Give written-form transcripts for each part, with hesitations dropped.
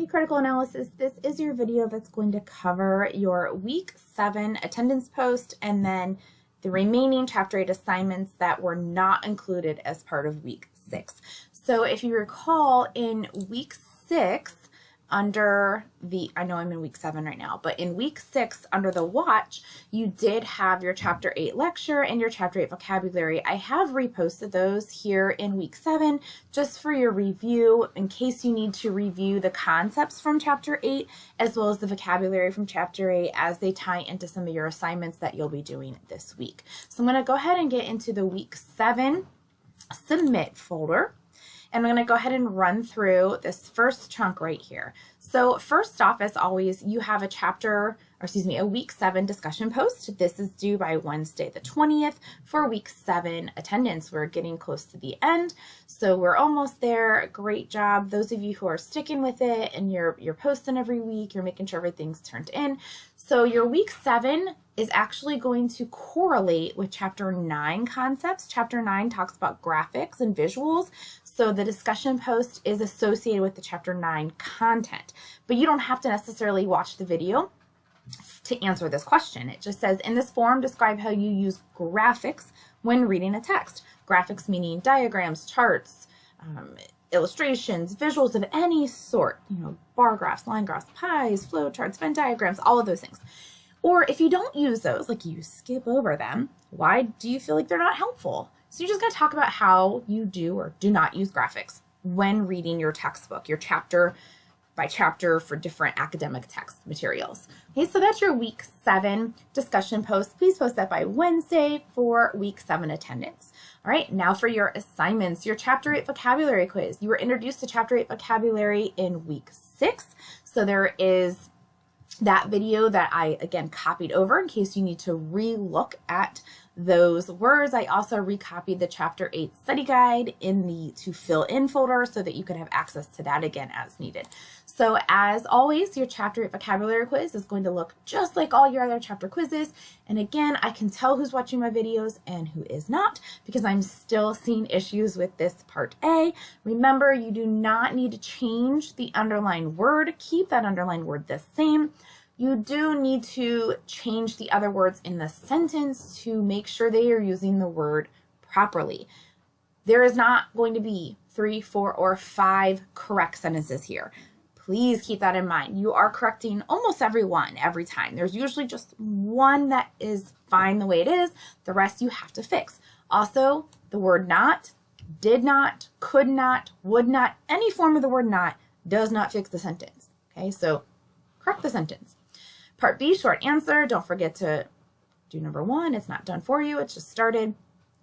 Critical Analysis. This is your video that's going to cover your Week 7 attendance post and then the remaining Chapter 8 assignments that were not included as part of Week 6. So if you recall, in Week 6, under the, I know I'm in Week 7 right now, but in Week 6 under the watch, you did have your Chapter 8 lecture and your Chapter 8 vocabulary. I have reposted those here in Week 7 just for your review in case you need to review the concepts from Chapter 8 as well as the vocabulary from Chapter 8 as they tie into some of your assignments that you'll be doing this week. So I'm going to go ahead and get into the Week 7 submit folder. And I'm going to go ahead and run through this first chunk right here. So first off, as always, you have a Week 7 discussion post. This is due by Wednesday the 20th for Week 7 attendance. We're getting close to the end, so we're almost there. Great job. Those of you who are sticking with it and you're posting every week, you're making sure everything's turned in. So your Week 7 is actually going to correlate with Chapter 9 concepts. Chapter 9 talks about graphics and visuals. So the discussion post is associated with the Chapter 9 content, but you don't have to necessarily watch the video to answer this question. It just says, in this form, describe how you use graphics when reading a text. Graphics meaning diagrams, charts, illustrations, visuals of any sort, bar graphs, line graphs, pies, flow charts, Venn diagrams, all of those things. Or if you don't use those, like you skip over them, why do you feel like they're not helpful? So you're just going to talk about how you do or do not use graphics when reading your textbook, your chapter by chapter for different academic text materials. Okay, so that's your Week 7 discussion post. Please post that by Wednesday for Week 7 attendance. All right, now for your assignments, your Chapter 8 vocabulary quiz. You were introduced to Chapter 8 vocabulary in Week 6. So there is that video that I, again, copied over in case you need to re-look at those words. I also recopied the Chapter 8 study guide in the to fill in folder so that you could have access to that again as needed. So as always, your Chapter 8 vocabulary quiz is going to look just like all your other chapter quizzes. And again, I can tell who's watching my videos and who is not because I'm still seeing issues with this Part A. Remember, you do not need to change the underlined word. Keep that underlined word the same. You do need to change the other words in the sentence to make sure they are using the word properly. There is not going to be 3, 4, or 5 correct sentences here. Please keep that in mind. You are correcting almost every one every time. There's usually just one that is fine the way it is. The rest you have to fix. Also, the word not, did not, could not, would not, any form of the word not does not fix the sentence. Okay, so correct the sentence. Part B, short answer. Don't forget to do number 1. It's not done for you. It's just started.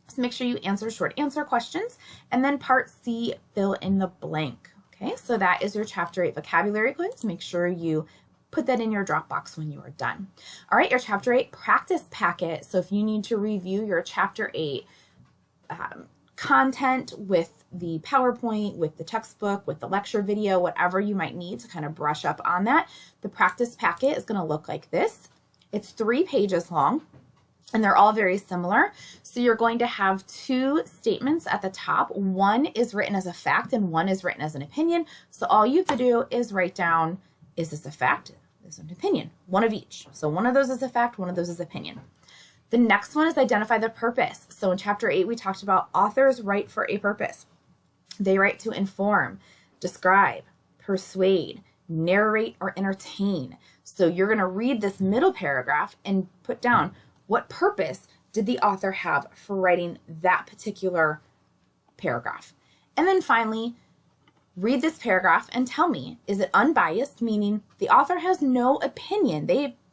So make sure you answer short answer questions. And then Part C, fill in the blank. Okay, so that is your Chapter 8 vocabulary quiz. Make sure you put that in your Dropbox when you are done. All right, your Chapter 8 practice packet. So if you need to review your Chapter 8 content with the PowerPoint, with the textbook, with the lecture video, whatever you might need to kind of brush up on that, the practice packet is going to look like this. It's 3 pages long, and they're all very similar. So you're going to have 2 statements at the top. One is written as a fact, and one is written as an opinion. So all you have to do is write down, is this a fact? Is this an opinion? One of each. So one of those is a fact, one of those is opinion. The next one is identify the purpose. So in Chapter 8, we talked about authors write for a purpose. They write to inform, describe, persuade, narrate, or entertain. So you're going to read this middle paragraph and put down what purpose did the author have for writing that particular paragraph. And then finally, read this paragraph and tell me, is it unbiased, meaning the author has no opinion,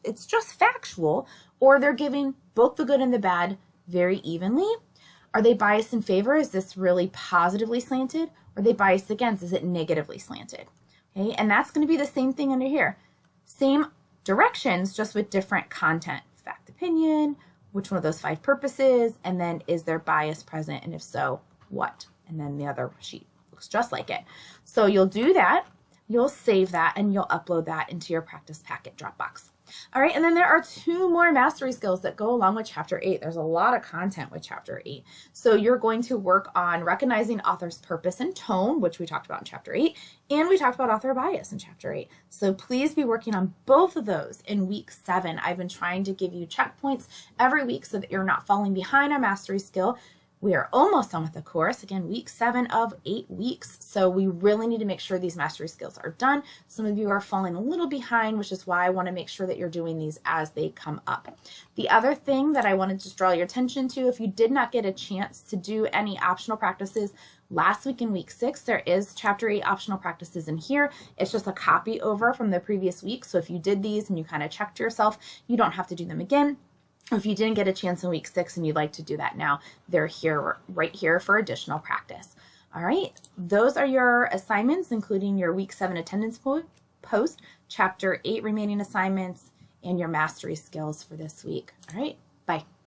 it's just factual, or they're giving both the good and the bad very evenly? Are they biased in favor? Is this really positively slanted? Or are they biased against? Is it negatively slanted? Okay, and that's going to be the same thing under here. Same directions, just with different content. Fact, opinion, which one of those 5 purposes, and then is there bias present, and if so, what? And then the other sheet looks just like it. So you'll do that. you'll save that and you'll upload that into your practice packet Dropbox. All right, and then there are 2 more mastery skills that go along with Chapter 8. There's a lot of content with Chapter 8. So you're going to work on recognizing author's purpose and tone, which we talked about in Chapter 8, and we talked about author bias in Chapter 8. So please be working on both of those in week 7. I've been trying to give you checkpoints every week so that you're not falling behind on mastery skill. We are almost done with the course. Again, week 7 of 8 weeks. So we really need to make sure these mastery skills are done. Some of you are falling a little behind, which is why I want to make sure that you're doing these as they come up. The other thing that I wanted to just draw your attention to, if you did not get a chance to do any optional practices last week in week 6, there is Chapter 8 optional practices in here. It's just a copy over from the previous week. So if you did these and you kind of checked yourself, you don't have to do them again. If you didn't get a chance in week 6 and you'd like to do that now, they're here, right here for additional practice. All right, those are your assignments, including your week 7 attendance post, Chapter 8 remaining assignments, and your mastery skills for this week. All right, bye.